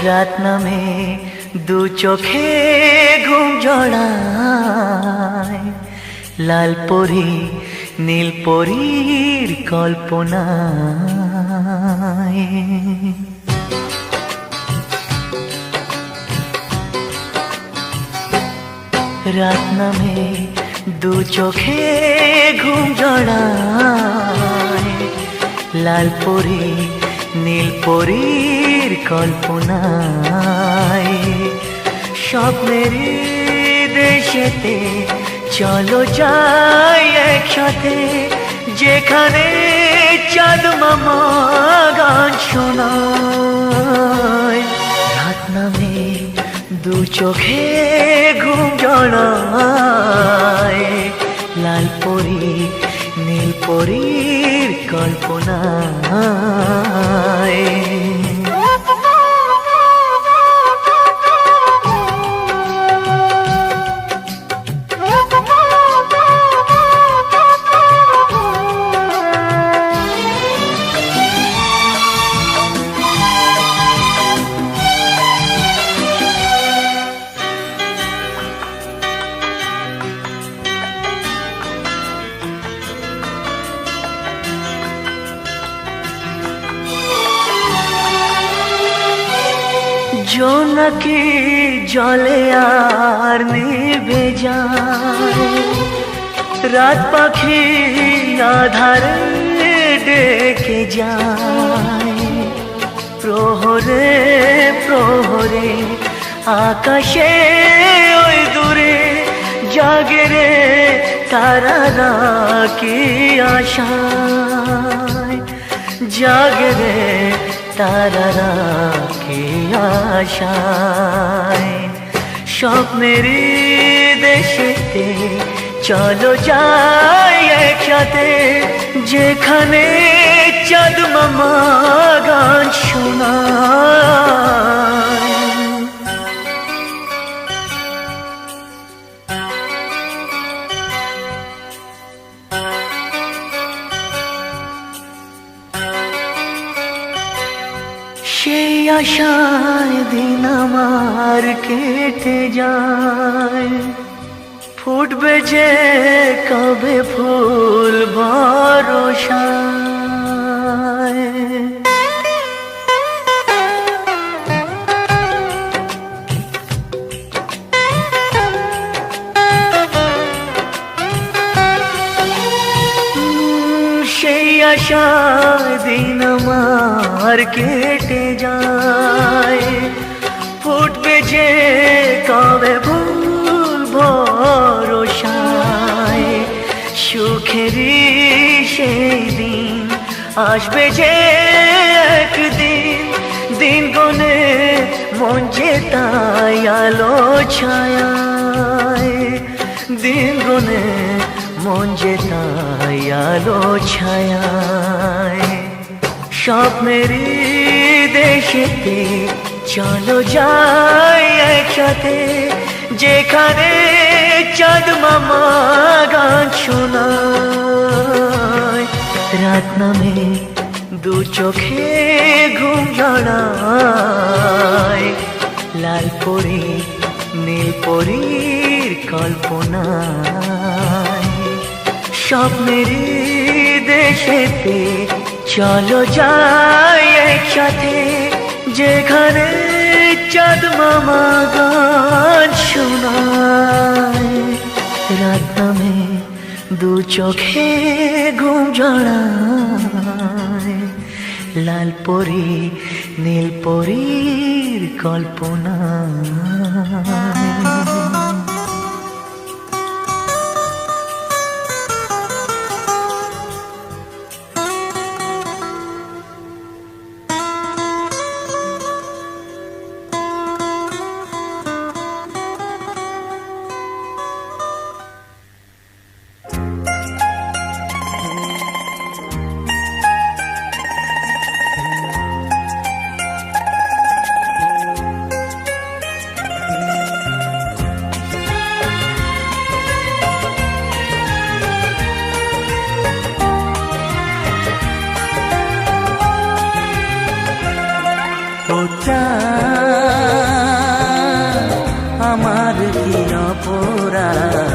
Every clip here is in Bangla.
রাত নামে দু চোখে ঘুম জড়ায়, লাল পরি নীল পরীর কল্পনায়। রাত নামে দু চোখে ঘুম জড়ায়, লাল পরি নীল পরীর কল্পনায়। স্বপ্নেরই দেশেতে চলো যাই একসাথে, যেখানে চাঁদ মামা গান শোনায়। রাত নামে দু চোখে ঘুম জড়ায়, লাল পরি নীল পরীর কল্পনায়। জোনাকি জলে আর নিভে যায়, রাত পাখি আধারে ডেকে যায়। প্রহরে প্রহরে আকাশে ওই দূরে জাগে রে তারারা কি আশায়, জাগে রে তারারা কি আশায়। স্বপ্নেরই দেশেতে চলো যাই একসাথে, যেখানে চাঁদ মামা গান শোনায়। সেই আশায় দিন আমার কেটে যায়, ফুটবে যে কবে ফুল ভরসায়। সেই আশায় দিন আমার কেটে যায়, ফুটবে যে কবে ফুল ভরসায়। সুখেরই সেই দিন আসবে যে একদিন, দিন গনে মন যে তাই আলো ছায়ায়। দিন গনে মন যে তাই আলো ছায়ায়। স্বপ্নেরই দেশেতে চলো যাই একসাথে, যেখানে চাঁদ মামা গান শোনায়। রাত নামে দু চোখে ঘুম জড়ায়, লাল পরি নীল পরীর কল্পনায়। স্বপ্নেরই দেশেতে চলো যাই একসাথে, যেখানে চাঁদ মামা গান শোনায়। রাত নামে দু চোখে ঘুম জড়ায়, লাল পরি নীল পরীর কল্পনায়। ও চাঁদ আমার কি অপরাধ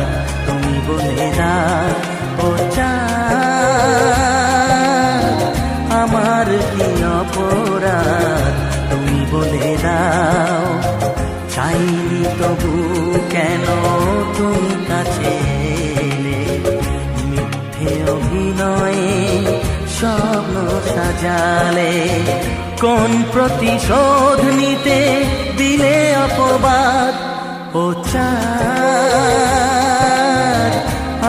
তুমি বলে দাও, ও চাঁদ আমার কি অপরাধ তুমি বলে দাও। চাইনি তবু কেন তুমি কাছে এলে, মিথ্যে অভিনয়ে স্বপ্ন সাজালে, কোন প্রতিশোধ নিতে দিলে অপবাদ, ও চাঁদ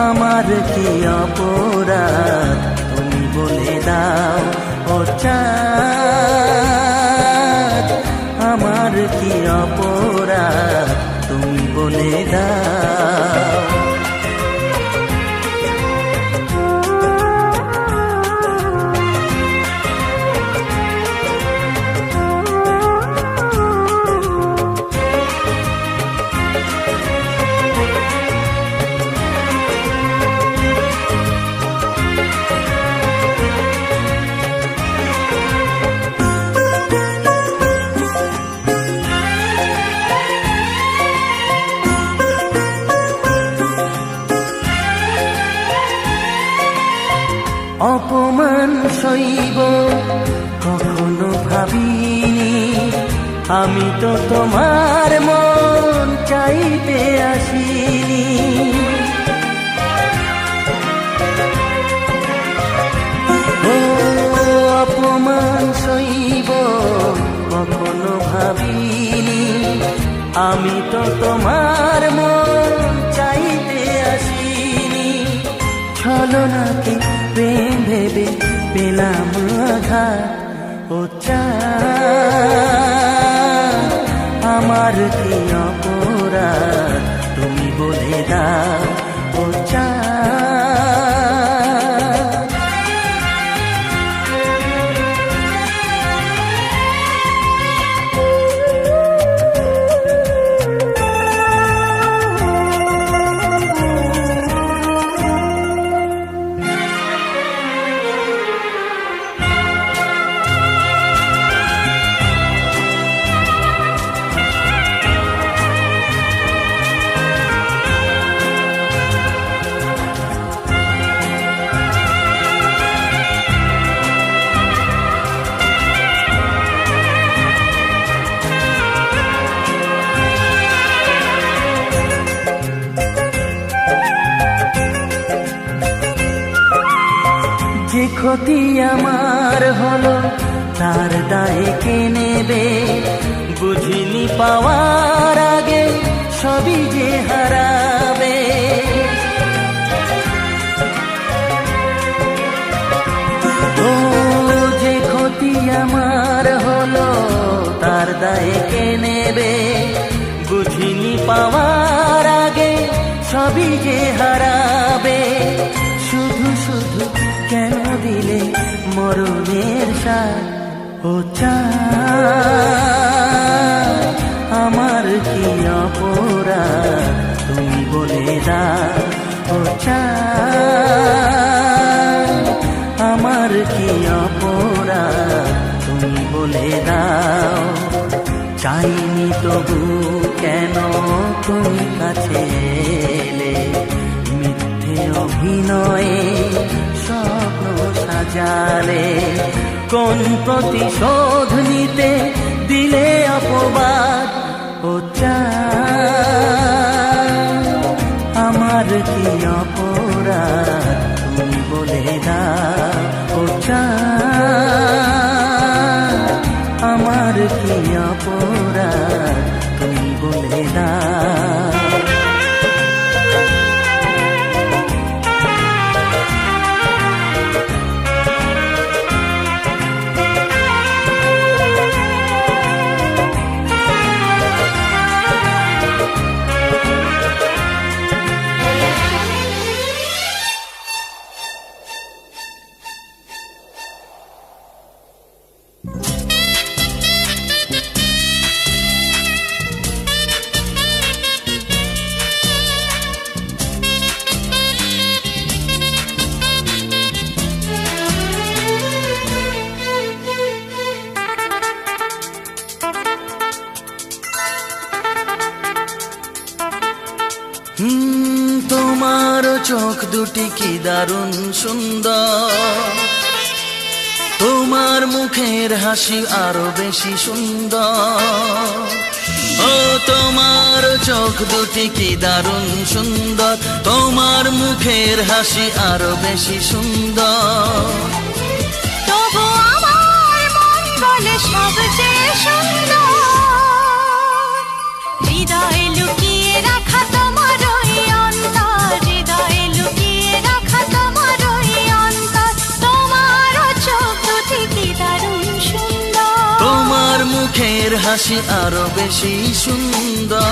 আমার কি অপরাধ তুমি বলে দাও, ও চাঁদ আমার কি অপরাধ তুমি বলে দাও। অপমান সইব কখনো ভাবিনি, আমি তো তোমার মন চাইতে আসিনি। ও অপমান সইব কখনো ভাবিনি, আমি তো তোমার মন চাইতে আসিনি। ছলনাকে প্রেম ভেবে পেলাম আঘাত, ও চাঁদ আমার কি অপরাধ তুমি বলে দাও, ও চাঁদ। যে ক্ষতি আমার হলো তার দায়ে কে নেবে, বুঝিনি পাওয়ার আগে সবই যে হারাবে। ও যে ক্ষতি আমার হলো তার দায়ে কে নেবে, বুঝিনি পাওয়ার আগে সবই যে হারাবে। শুধু শুধু কেন দিলে মরণের সাথ, ও চাঁদ আমার কি অপরাধ তুমি বলে দাও, ও চাঁদ আমার কি অপরাধ তুমি বলে দাও। চাইনি তবু কেন তুমি কাছে এলে, মিথ্যে অভিনয়ে স্বপ্ন সাজালে, কোন প্রতিশোধ নিতে দিলে অপবাদ, ও চাঁদ আমার কি অপরাধ তুমি বলে দাও, ও চাঁদ আমার কি অপরাধ তুমি বলে দাও। চোখ দুটি কি দারুণ সুন্দর, তোমার মুখের হাসি আরো বেশি সুন্দর। ও তোমার চোখ দুটি কি দারুণ সুন্দর, তোমার মুখের হাসি আরো বেশি সুন্দর। তবু আমার মন বলে সবচেয়ে সুন্দর, হৃদয়ে লুকিয়ে রাখা তোমার ওই অন্তর, হৃদয়ে লুকিয়ে রাখা তোমার ওই অন্তর। তোমার চোখ দুটি কি দারুণ সুন্দর, তোমার মুখের হাসি আরো বেশি সুন্দর।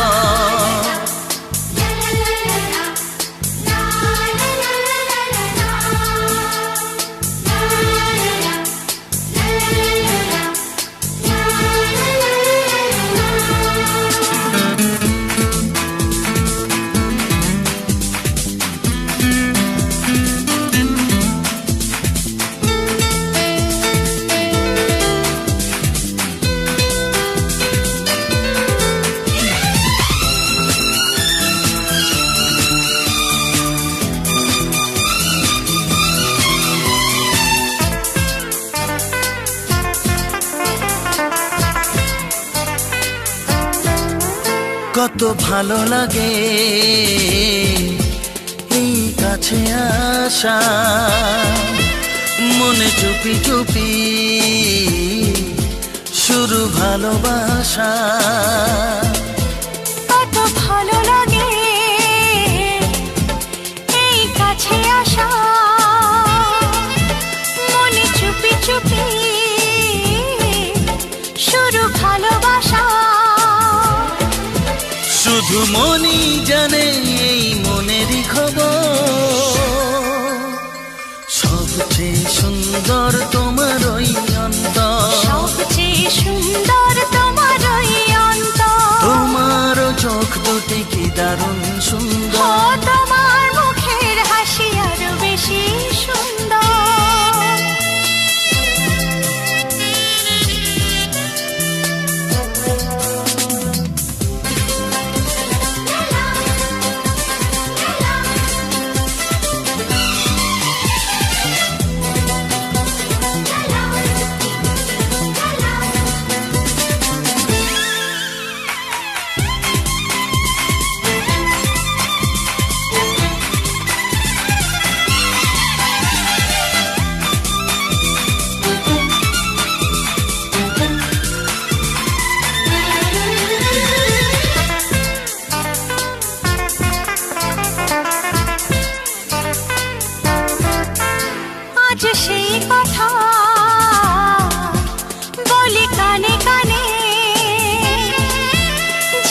কত ভালো লাগে এই কাছে আসা, মনে চুপি চুপি শুরু ভালোবাসা। কত ভালো লাগে এই কাছে আসা, মনে চুপি চুপি শুরু ভালোবাসা। শুধু মনই জানে এই মনেরই খবর, সবচেয়ে সুন্দর তোমার ওই অন্তর, সবচেয়ে সুন্দর তোমার ওই অন্তর। তোমার চোখ দুটি কি দারুণ ও সুন্দর, তোমার মুখের হাসি আরো বেশি সুন্দর। আজ সেই কথা বলি কানে কানে,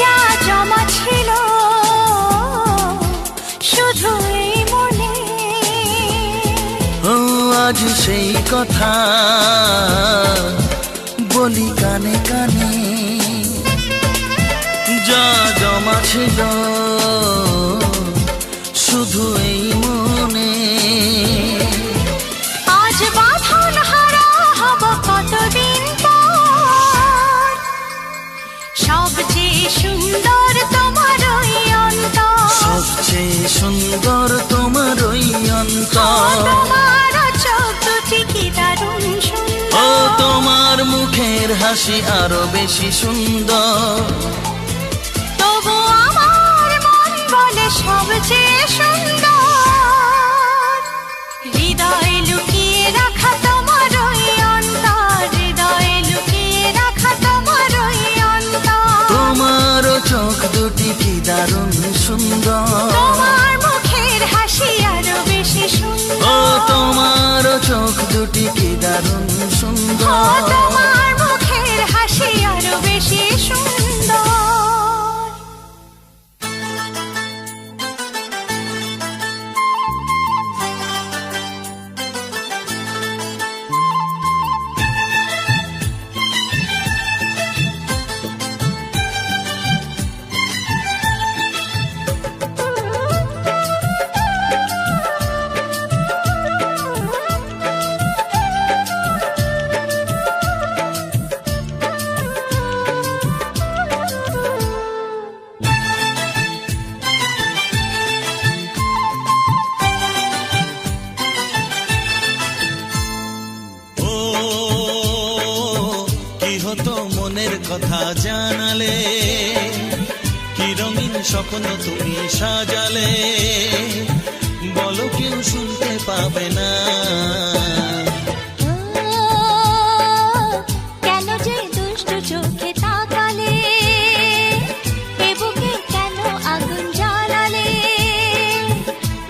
যা জমা ছিল শুধু এই মনে। ও আজ সেই কথা বলি কানে কানে, যা জমা ছিল শুধু এই মনে। আজ বাঁধন হারা হব কতদিন পর, সবচেয়ে সুন্দর তোমার ওই অন্তর, সবচেয়ে সুন্দর তোমার ওই অন্তর। তোমার চোখ দুটি কি দারুণ ও সুন্দর, তোমার মুখের হাসি আরো বেশি সুন্দর। তবু আমার মন বলে সবচেয়ে সুন্দর, হৃদয়ে লুকিয়ে রাখা তোমার ওই অন্তর, হৃদয়ে লুকিয়ে রাখা তোমার ওই অন্তর। তোমার চোখ দুটি কি দারুণ সুন্দর, তোমার মুখের হাসি আরো বেশি ও সুন্দর, তোমার চোখ দুটি কি দারুণ ও সুন্দর। তোমার মুখের হাসি আরো বেশি সুন্দর। হতো মনের কথা জানালে, কি রঙিন স্বপ্ন তুমি সাজালে, বলো কেউ শুনতে পাবে না। কেন যে দুষ্টু চোখে তাকালে, এ বুকে কেন আগুন জ্বালালে,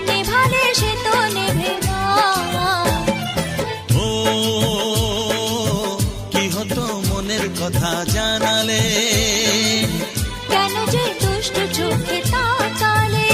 নেভালে সে তো নেভে না। ও কি হতো মনের কথা জানালে, কেন যে দুষ্টু চোখে তাকালে।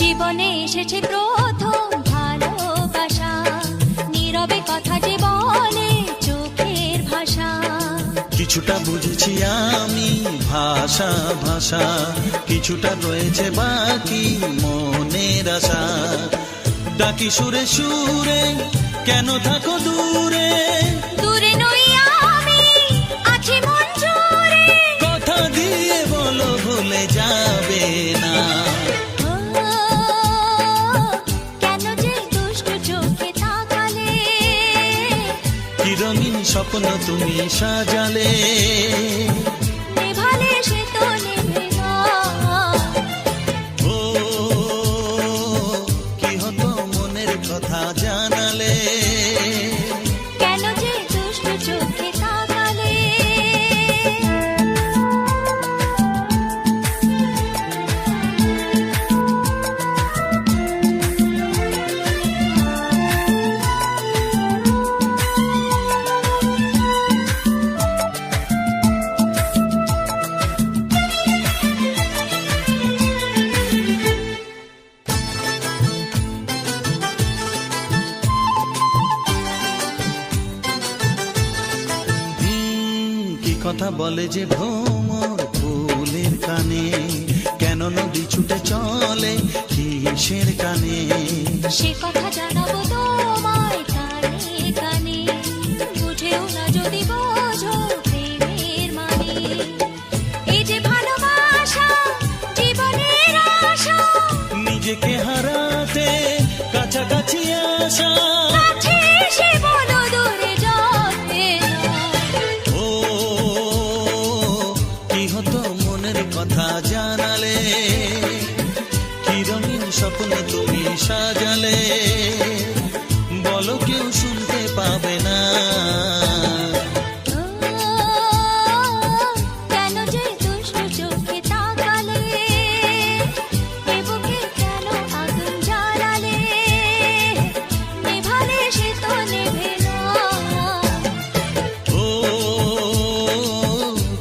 জীবনে এসেছে প্রথম ভালোবাসা, নীরবে কথা যে বলে চোখের ভাষা। কিছুটা বুঝেছি আমি ভাষা ভাষা, কিছুটা রয়েছে বাকি মনের আশা। ডাকি সুরে সুরে কেন থাকো দূরে, দূরে নই আমি আছি মন জুড়ে। কথা দিয়ে বলো ভুলে যাবে না। কেন যে দুষ্টু চোখে তাকালে, কি রঙিন স্বপ্ন তুমি সাজালে, নেভালে সে তো নেভে না। ও কি হতো মনের কথা জানালে, কেন যে দুষ্টু চোখে তাকালে। কি কথা বলে যে ভ্রমর ফুলের কানে, কেন নদী ছুটে চলে কিসের কানে। সে কথা জানাবো তোমায় কানে কানে, বুঝেও না যদি বোঝো প্রেমের মানে। এই যে ভালোবাসা জীবনের আশা, নিজেকে হারাতে কাছাকাছি আসা। কাছে এসে বলো দূরে যাবে না। ও কি হতো মনের কথা জানালে, কি রঙিন স্বপ্ন তুমি সাজালে, বলো কেউ শুনতে পাবে না। কেন যে দুষ্টু চোখে তাকালে, এ বুকে কেন আগুন জ্বালালে, নেভালে সে তো নেভে না। ও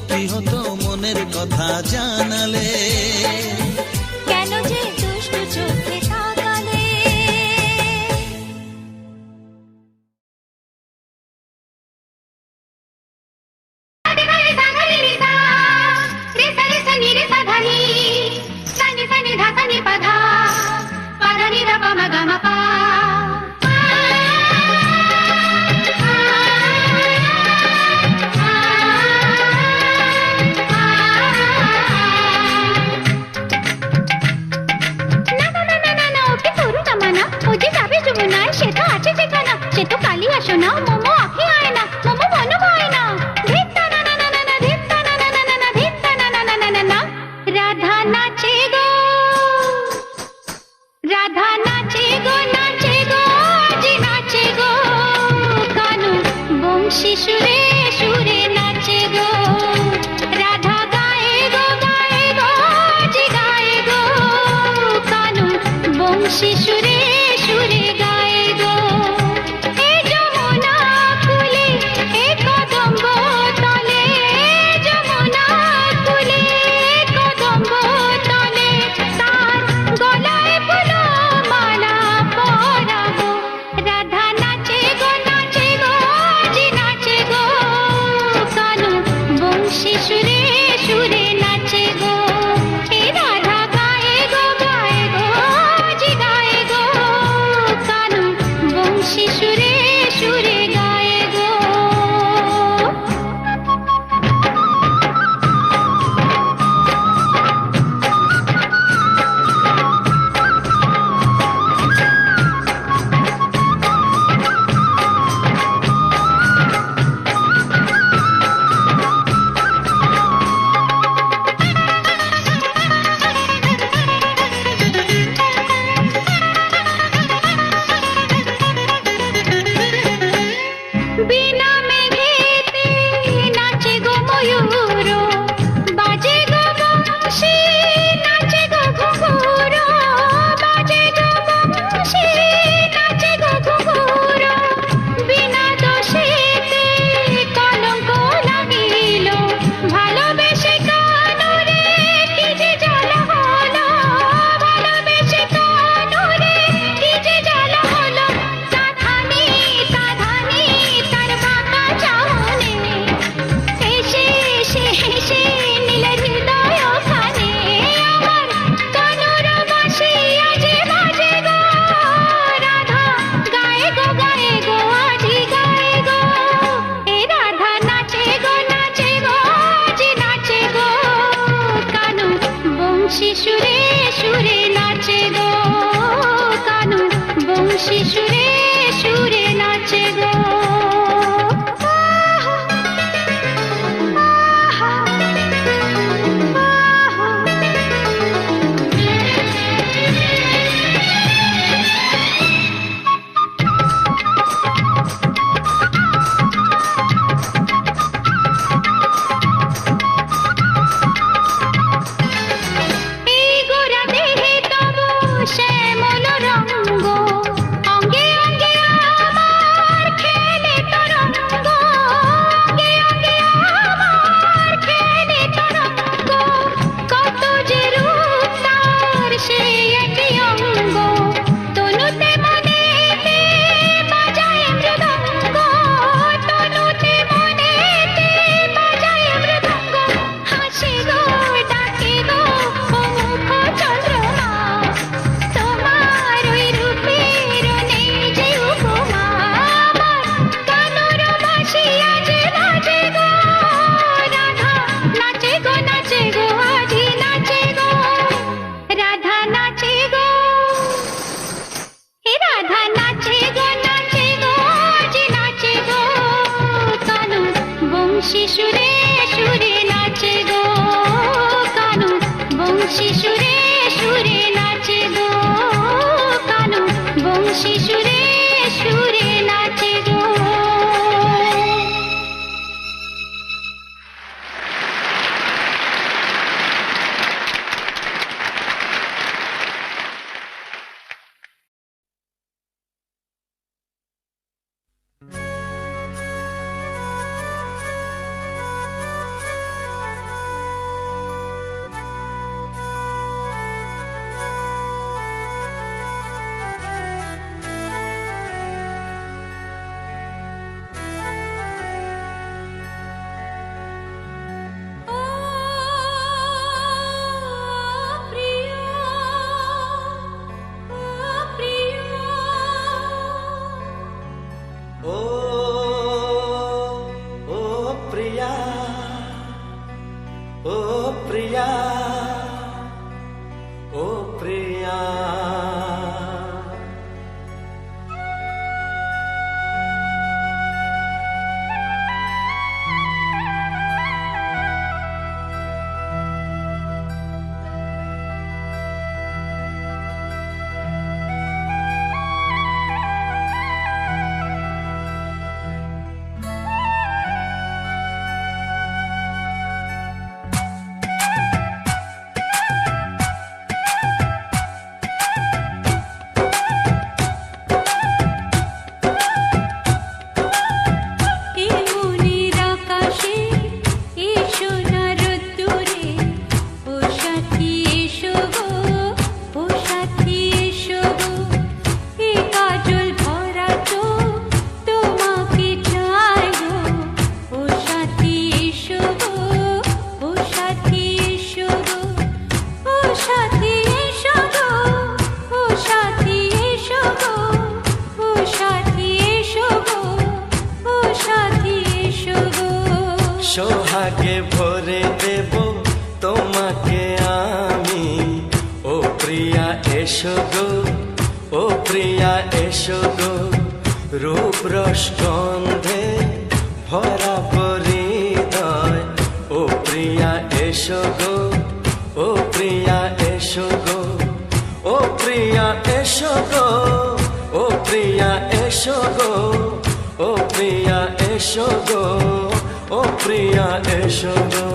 কি হতো মনের কথা জানালে, কেন যে দুষ্টু চোখে তাকালে। সে তো কালি আসো না, মোমো আখে আয় না, মোমো মন ভয় না। ধিত্তা না না না না না, ধিত্তা না না না না না, ধিত্তা না না না না না না। রাধা নাচে গো, রাধা নাচে গো, নাচে গো, আজি নাচে গো। কানু বংশী সুরে সুরে নাচে গো। রাধা গায়ে গো, গায়ে গো, আজি গায়ে গো। কানু বংশী সুরে সুরে গায়ে গো। এ যমুনা কুলে, এ কদম্ব তলে, যমুনা কুলে, কদম্ব তলে। তার গলায় ফুল মালা পরাবো। রাধা নাচে গো, নাচে বংশী সুরে সুরে নাচে গো কানু বংশী সুরে সুরে নাচে গো। সোহাগে ভরে দেব তোমাকে আমি, ও প্রিয়া এসো গো, ও প্রিয়া এসো গো, রূপ রস গন্ধে ভরা হৃদয়, ও প্রিয়া এসো গো, ও প্রিয়া এসো গো, ও প্রিয়া এসো গো, ও প্রিয়া এসো গো, ও প্রিয়া এসো গো, ও প্রিয়া এসো গো।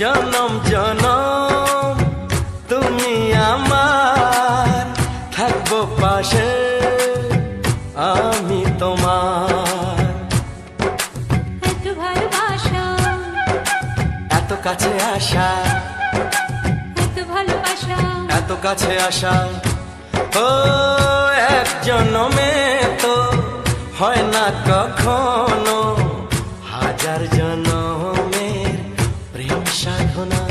জনম জনম তুমি আমার, থাকবো পাশে আমি তোমার। এত ভালোবাসা, এত কাছে আসা, এত ভালোবাসা, এত কাছে আসা, ও এক জনমে তো হয় না কখনো, হাজার জনমের প্রেম সাধনা।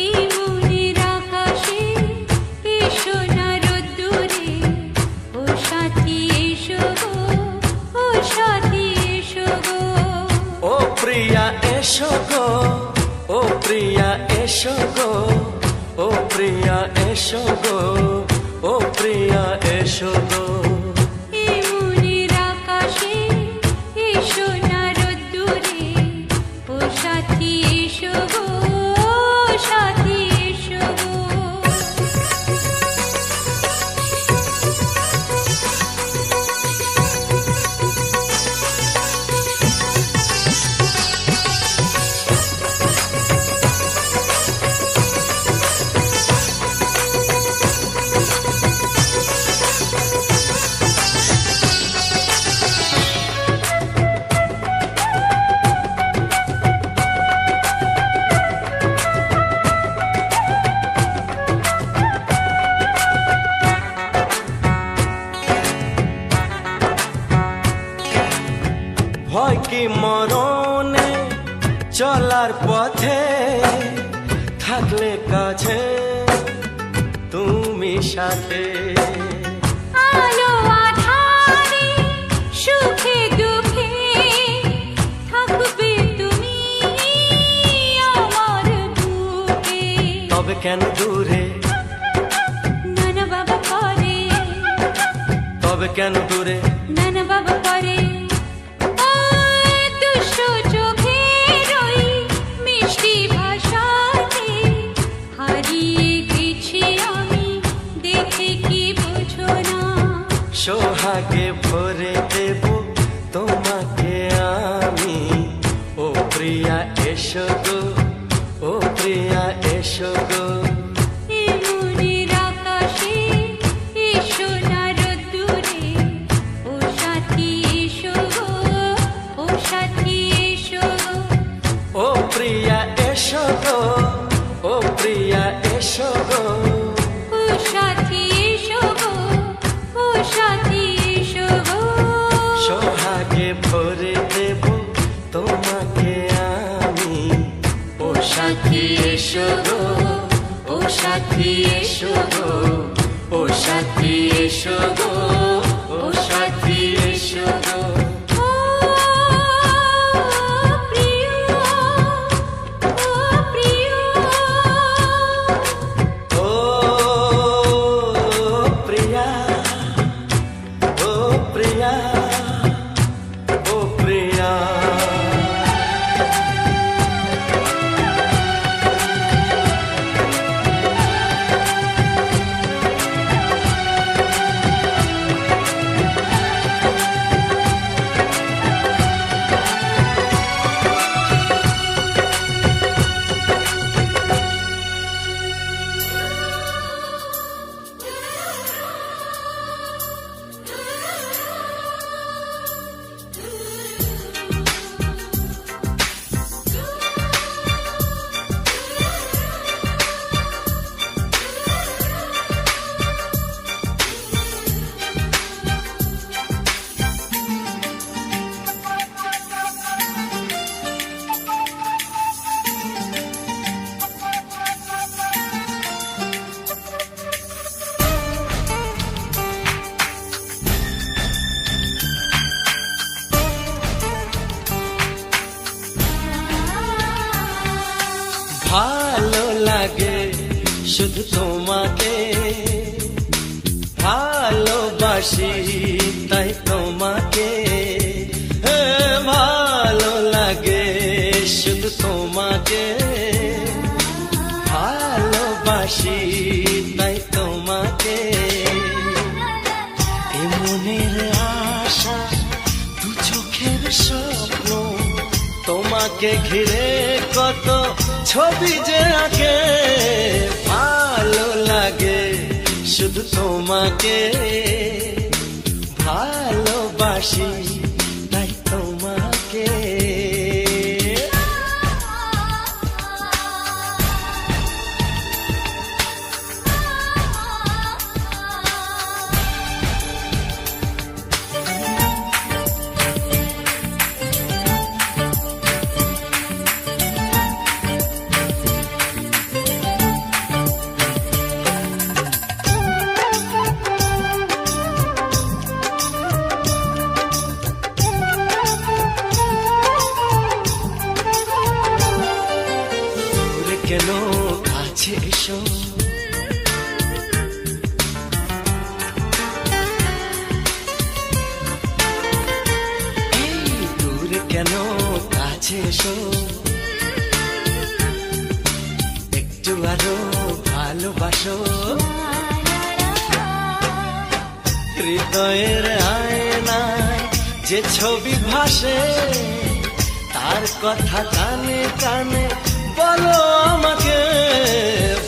এই মনের আকাশে এই সোনার রোদ্দুরে, ও সাথী এসো গো, ও সাথী এসো গো। ও প্রিয়া এসো গো, ও প্রিয়া এসো গো, ও প্রিয়া এসো গো, ও প্রিয়া এসো গো। এই মনের আকাশে এই সোনার রোদ্দুরে, ও সাথী এসো গো, ও সাথী এসো গো। কি মরণে চলার পথে থাকলে কাছে তুমি সাথে আলো আঁধারে সুখে দুঃখে থাকবে তুমি আমার বুকে। তবে কেন দূরে নানা বাবা করে, তবে কেন দূরে নানা বাবা করে। ওই দুষ্ট চোখের ওই মিষ্টি ভাষাতে হারিয়ে গেছি আমি, দেখে কি বোঝো না। সোহাগে ভরে দেব তোমাকে আমি, ও প্রিয়া এসো গো, ও প্রিয়া এসো গো। এ মনের আকাশে এসো না রোদ্দুরে, ও সাথী এসো গো, ও সাথী এসো গো। ও প্রিয়া এসো গো, ও প্রিয়া এসো গো। ও সাথী এসো গো, ও সাথী এসো গো। সোহাগে ভরে দেব তোমাকে আমি, ও সাথী এসো গো, ও সাথী এসো গো, ও সাথী এসো গো, ও সাথী এসো গো। ও প্রিয়, ও প্রিয়, ও প্রিয়া, ও প্রিয়া, ও প্রিয়া। ভালো লাগে শুধু তোমাকে, ভালোবাসি তাই তোমাকে। ভালো লাগে শুধু তোমাকে, ভালোবাসি তাই তোমাকে। এ মনের আশা দু চোখের স্বপ্ন, তোমাকে ঘিরে কত ছবি যে আঁকে। ভালো লাগে শুধু তোমাকে, ভালোবাসি তাই তোমাকে। দূরে কেন কাছে এসো, এই দূরে কেন কাছে এসো। একটু আরো ভালোবাসো, হৃদয়ের আয়নায় যে ছবি ভাসে, তার কথা কানে কানে বলো আমাকে।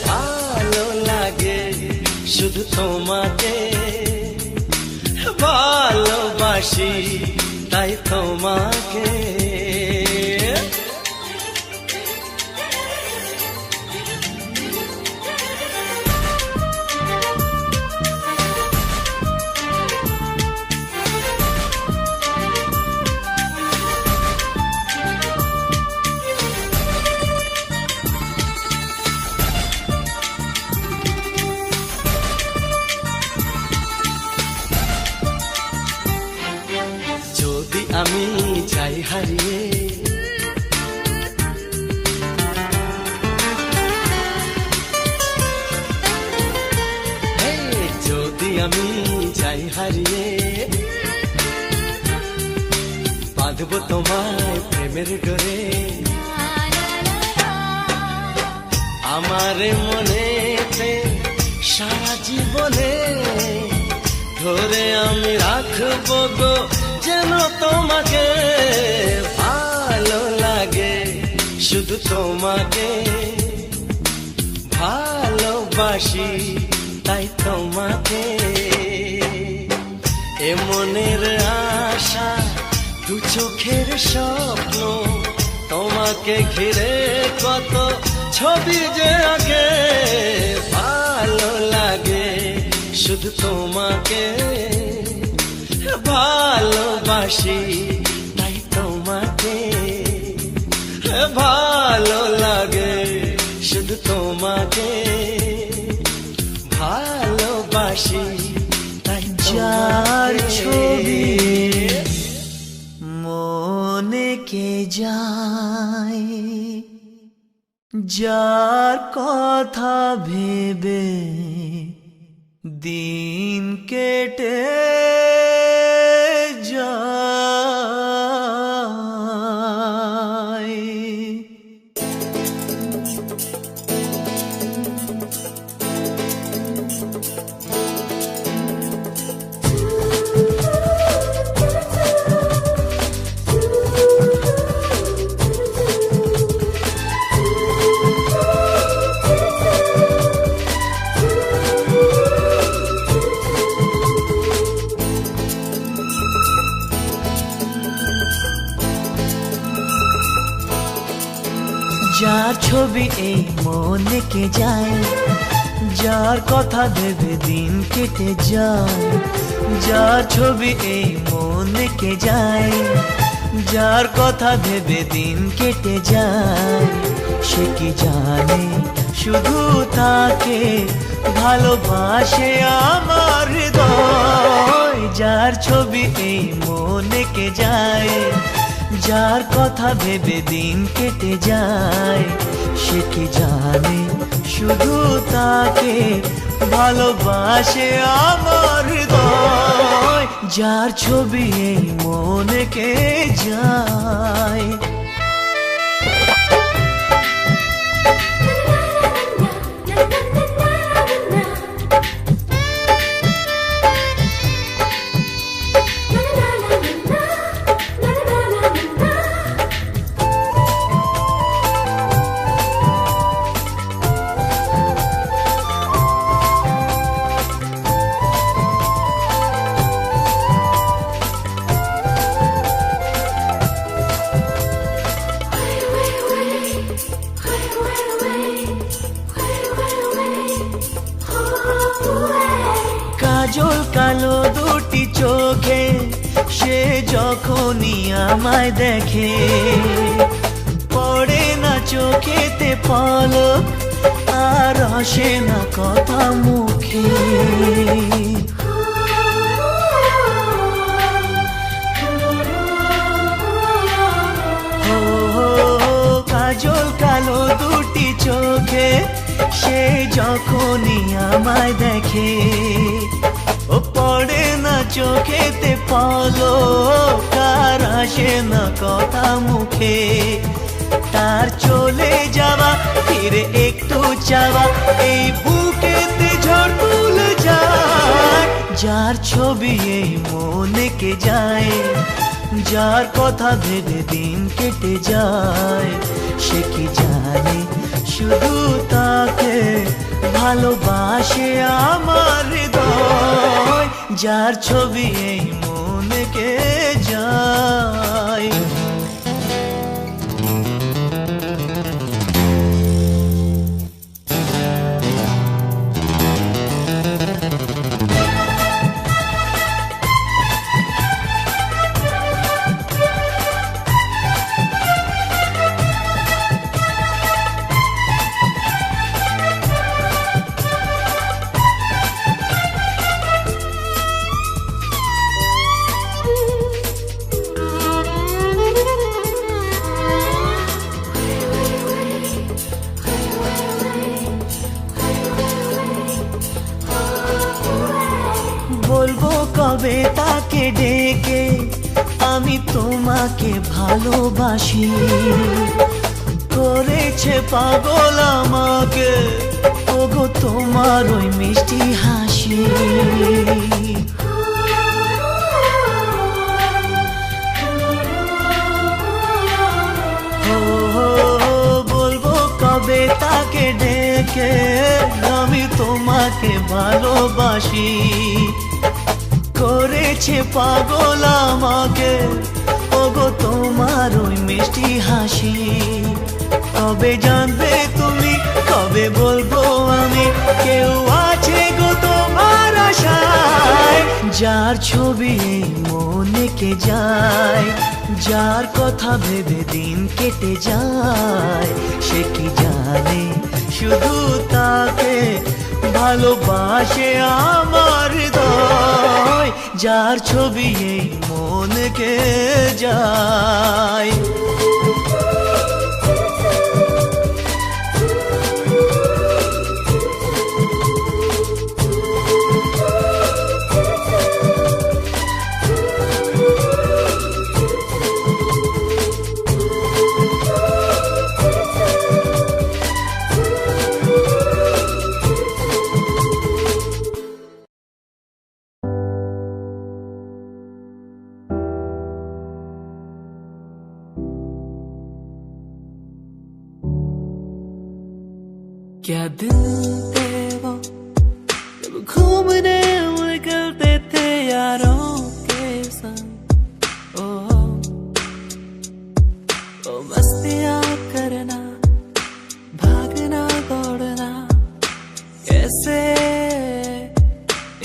ভালো লাগে শুধু তোমাকে, ভালোবাসি তাই তোমাকে। আমি যাই হারিয়ে, যদি আমি যাই হারিয়ে, বাঁধবো তোমায় প্রেমের ডোরে। আমার মনেতে সারা জীবনে ধরে আমি রাখবো গো যেন তোমাকে। ভালো লাগে শুধু তোমাকে, ভালোবাসি তাই তোমাকে। এ মনের আশা দু চোখের স্বপ্ন, তোমাকে ঘিরে কত ছবি যে আগে। ভালো লাগে শুধু তোমাকে, ভালোবাসি তাই তোমাকে। ভালো লাগে শুধু তোমাকে, ভালোবাসি তাই যার ছবি মনে কে যায়, যার কথা ভেবে দিন কেটে যায়। যার ছবি এই মনে কে যায়, যার কথা ভেবে দিন কেটে যায়। যার ছবি এই মনে কে যায়, যার কথা ভেবে দিন কেটে যায়। সে কি জানে শুধু তাকে ভালোবাসে আমার হৃদয়। যার ছবি এই মনে কে যায়, যার কথা ভেবে দিন কেটে যায়। সে কি জানে শুধু তাকে ভালোবাসে আমার হৃদয়। যার ছবি এই মনে কে যায়। কাজল কালো দুটি চোখে সে যখনই আমায় দেখে, পড়ে না চোখেতে পলক আর আসে না কথা মুখে। কাজল কালো দুটি চোখে সে যখনই আমায় দেখে, ও পড়ে না চোখেতে পলক আর আসে না কথা মুখে। তার চলে যাওয়া ফিরে একটু চাওয়া এই বুকেতে ঝড় তুলে যায়। যার ছবি এই মনে কে যায়, যার কথা ভেবে দিন কেটে যায়। সে কি জানে শুধু তাকে ভালোবাসে আমার হৃদয়। যার ছবি এই মনে কে যায়। কবে তাকে ডেকে আমি তোমাকে ভালোবাসি। করেছে পাগল আমাকে ওগো তোমার ওই মিষ্টি হাসি। বলবো কবে তাকে ডেকে আমি তোমাকে ভালোবাসি। করেছে পাগল আমাকে ওগো তোমার ওই মিষ্টি হাসি। কবে জানবে তুমি, কবে বলবো আমি, কেউ আছে গো তোমার আশায়। যার ছবি এই মনে কে যায়, যার কথা ভেবে দিন কেটে যায়, সে কি জানে শুধু তাকে ভালোবাসে আমার হৃদয়। যার ছবি এই মনে কে যায়। क्या दिन थे वो जब घूमने निकलते थे यारों के संग। ओ मस्तियाँ करना, भागना दौड़ना, कैसे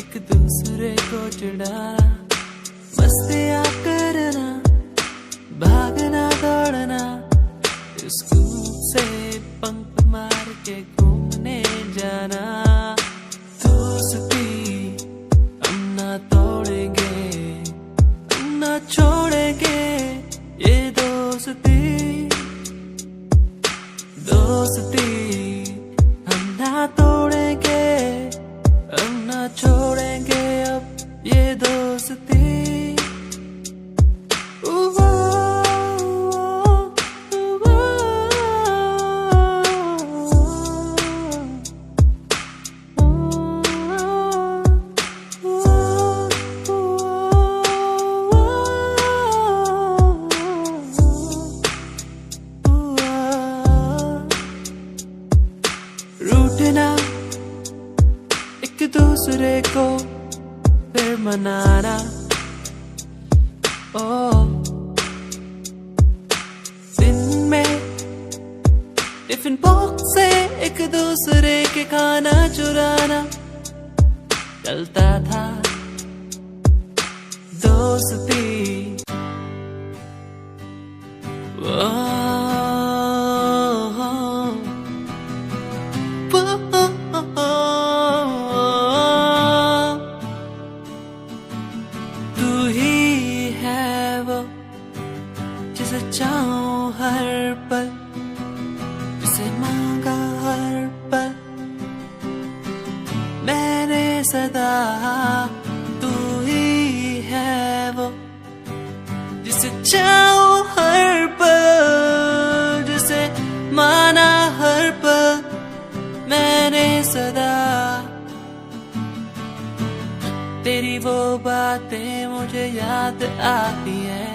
एक दूसरे को चिढ़ाना। मस्तियाँ करना, भागना दौड़ना, स्कूल से पंख मार के घूमने जाना। दोस्ती हम ना तोड़ेंगे, हम ना छोड़ेंगे ये दोस्ती। दोस्ती हम ना तोड़ेंगे, हम ना छोड़ेंगे अब ये दोस्ती। दूसरे को फिर मनाना। ओ दिन में टिफिन बॉक्स से एक दूसरे के खाना चुराना चलता था दोस्ती। चाहूं हर पल, जिसे मांगा हर पल मैंने सदा। तू ही है वो जिसे चाहूं हर पल, जिसे माना हर पल मैंने सदा। तेरी वो बातें मुझे याद आती है,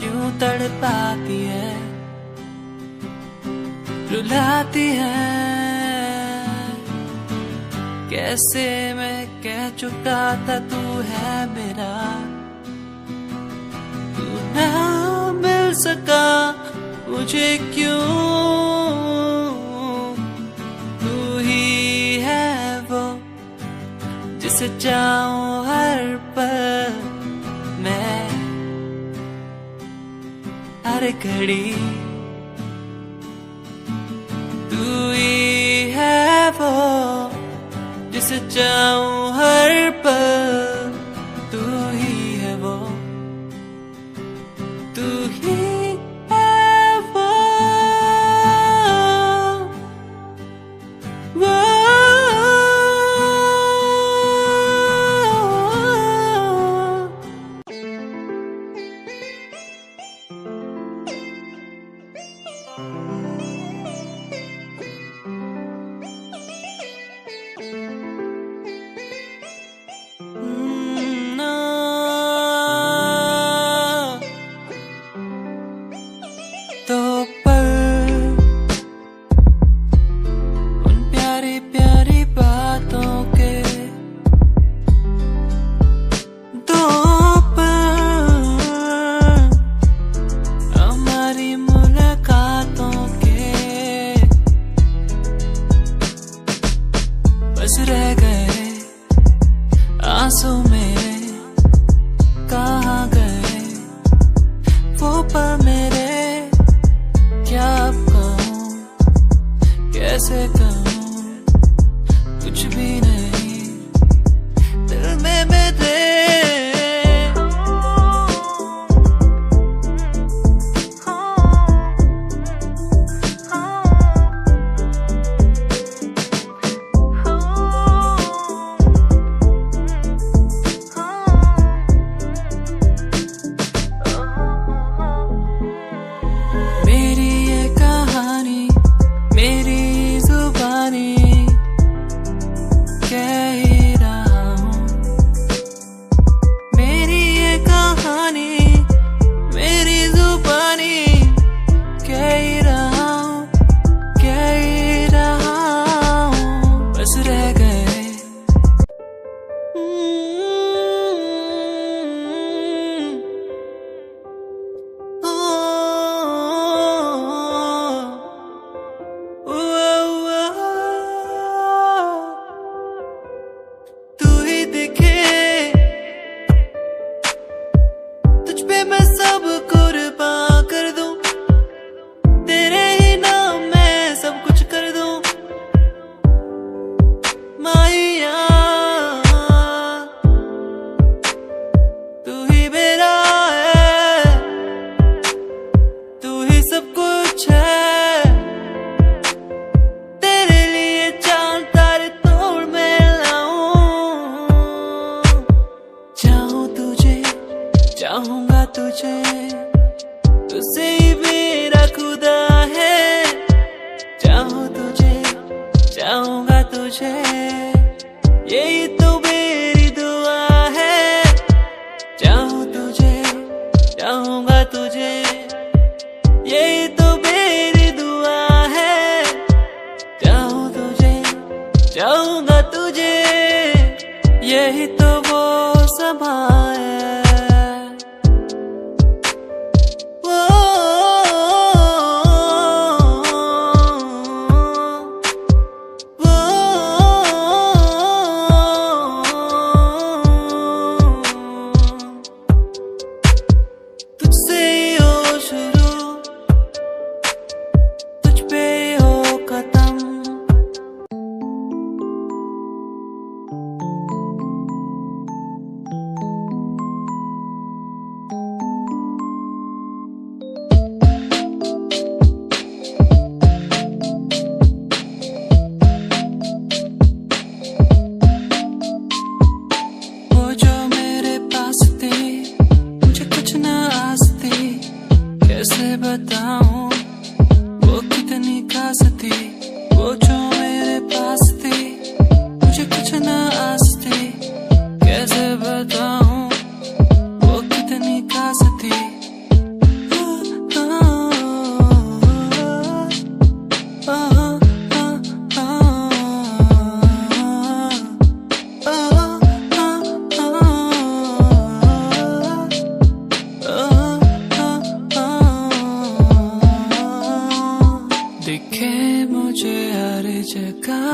यूं तड़पाती है, रुलाती है। कैसे मैं कह चुका था तू है मेरा, तू ना मिल सका मुझे क्यों। तू ही है वो जिसे चाहूं हर पल मैं, हर घड़ी। तू ही है वो जिसे चाहूं हर पल, तू ही है वो, तू ही है वो, वो। चाहूंगा तुझे, तुझसे ही मेरा खुदा है। चाहूं तुझे, चाहूंगा तुझे, यही तो मेरी दुआ है। चाहूं तुझे, चाहूंगा तुझे, यही तो मेरी दुआ है। चाहूं तुझे, चाहूंगा तुझे, यही तो वो समा है। तुझसे ही हो शुरू, तुझ पे ही हो खत्म। वो जो मेरे पास थे, मुझे कुछ ना आस थी, कैसे बताऊं वो कितनी खास थी। वो जो मेरे पास थी, मुझे कुछ ना आस थी, कैसे बताऊं वो कितनी खास थी। दिखे मुझे हर जगह,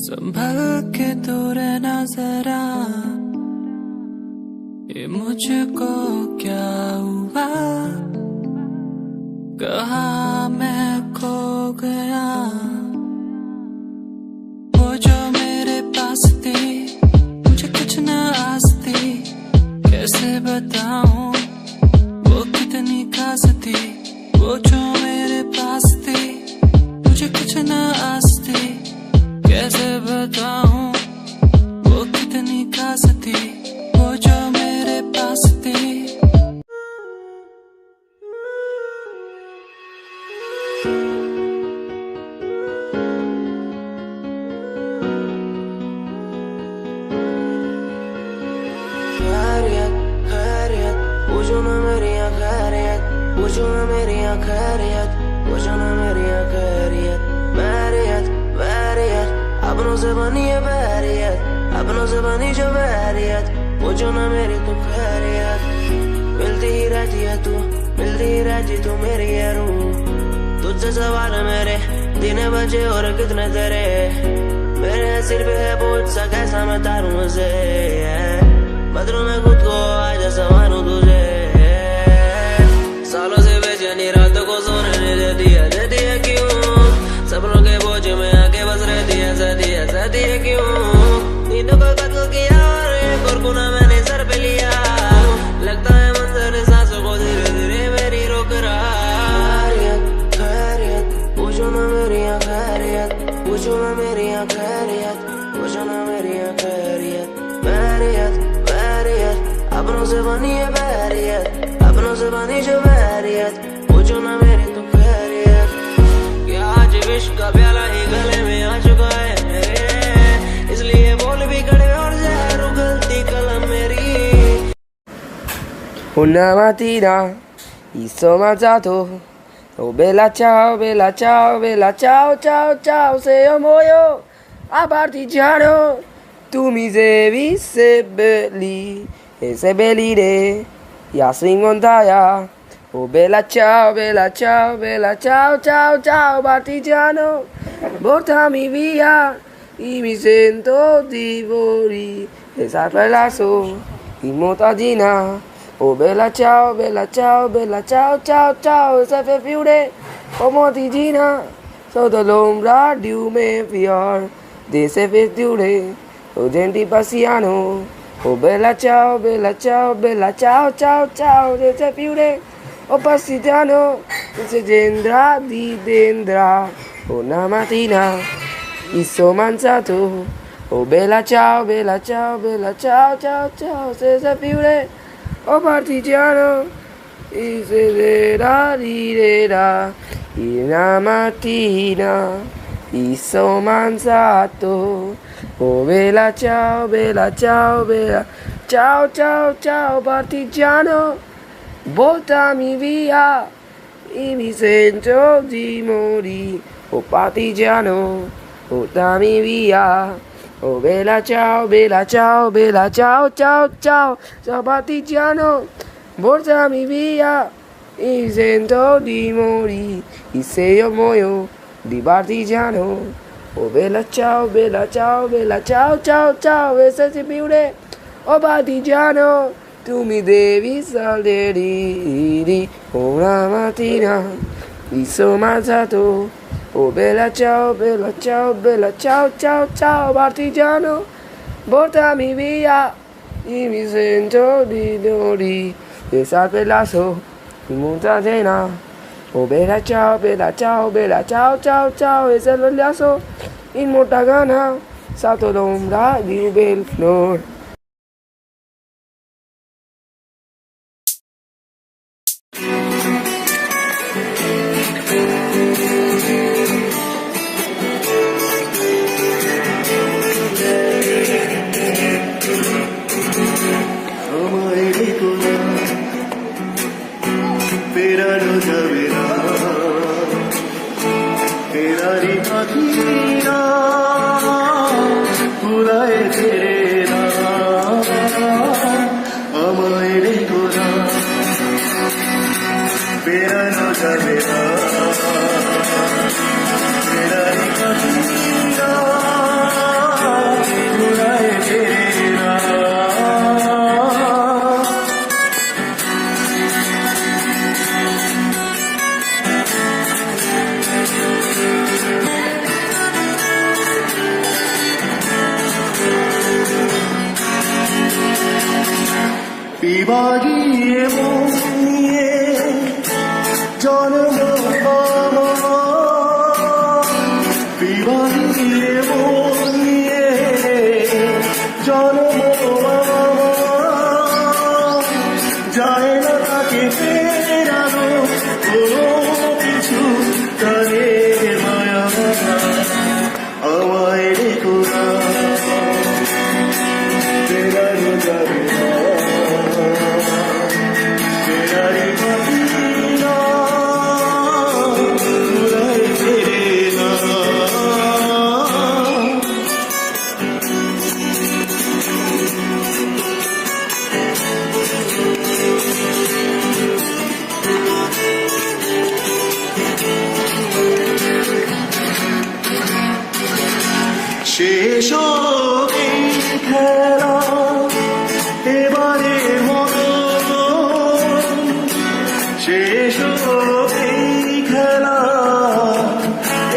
संभल के तो रहना जरा। ये मुझको क्या हुआ, कहाँ मैं खो गया। वो जो मेरे पास थे, मुझे कुछ ना आस थी, कैसे बताऊं वो कितनी खास थी। वो जो मेरे पास थी, मुझे कुछ ना आस थी, कैसे बताऊं वो कितनी खास थी। वो जो मेरे पास थी। खैरियत खैरियत, पूछो ना मेरी खैरियत, पूछो ना मेरी खैरियत, पूछो ना मेरी खैरियत। बैरियत बैरियत, अपनों से बनी है बैरियत, अपनों से बनी जो बैरियत, पूछो ना मेरी तू खैरियत। मिलती ही रहती है तू, मिलती ही रहती तू मेरी है रूह। तुझसे सवाल मेरे दिन बजे और कितने तेरे, मेरे सिर पे है बोझ सा, कैसा मैं तारूं उसे। बदलूं मैं खुद को, आज संवारूं तुझे। सालों से बेचैनी रात को सोने नहीं देती है क्यों। सपनों के बोझ में आके बस रहती है क्यों। नींदों को कत्ल किया और एक और गुनाह मैंने सर पे लिया। लगता है मंजर सांसों को धीरे धीरे मेरी रोक रहा। खैरियत खैरियत, पूछो ना मेरी खैरियत, पूछो ना मेरी खैरियत, पूछो ना मेरी खैरियत। बैरियत बैरियत, अपनों से बनी है बैरियत, अपनों से बनी जो बैरियत, पूछो ना मेरी तो खैरियत। क्या आज विश्व का प्याला ही गले में आ चुका है मेरे, इसलिए बोल भी कड़े और जहर उगलती कलम मेरी। Una mattina mi sono mangiato, oh bella ciao, bella ciao, bella ciao, ciao, ciao, se io muoio a partigiano, tu mi devi seppellire e seppellire, io sono in montagna, oh bella ciao, bella ciao, bella ciao, ciao, ciao, partigiano, portami via, io mi sento di morire, e sempre lassù, in montagna. Oh bella ciao, bella ciao, bella ciao, ciao, ciao, se fai fiore, oh motigina, sotto l'ombra di un fior, di se fai fiore, oh genti passiano, oh bella ciao, bella ciao, bella ciao, ciao, ciao, di se fiore, oh passiano, se gendra di dendra, una mattina, mi sono mangiato, Oh bella ciao, ciao, ciao, ciao, senza fiore, oh partigiano, e se da, una mattina, mi sono mangiato, oh bella ciao, ciao, ciao, ciao, partigiano, portami via, e mi sento di morire, oh partigiano, portami via. Oh bella ciao, ciao, ciao, ciao, ciao partigiano, portami via, mi sento di morire, e se io muoio di partigiano. Oh bella ciao, ciao, ciao, ciao, e senza più oh partigiano, tu mi devi salire, una mattina mi sono mangiato. Oh bella ciao, ciao, ciao, partigiano, portami via, io mi sento di morire, e salve lasso, in montagna. Oh bella ciao, ciao, ciao, e salve lasso, in montagna, sotto l'ombra di un bel flor. আমায় দেখো না, ফেরানো যাবে না, ফেরারি পাখিরা পুরায় ফেরে না। আমায় দেখো না, ফেরানো যাবে না, ফেরারি পাখিরা পুরায় ফেরে না। বিভাগীয় মন নিয়ে জন্ম বিভাগীয় মন নিয়ে জন্ম যায় না তাকে ফেরানো কোনো কিছু তারে মায়া আমায় দেখো না, ফেরানো যাবে না। শেষ এই খেলা এবারে মতো, শেষ এই খেলা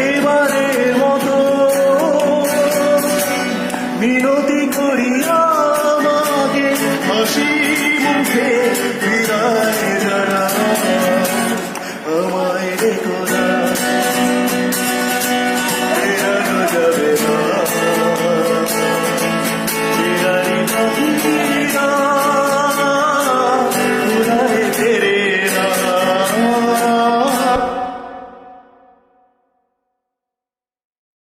এবারে মতো, মিনতি করি আমাকে হাসি মুখে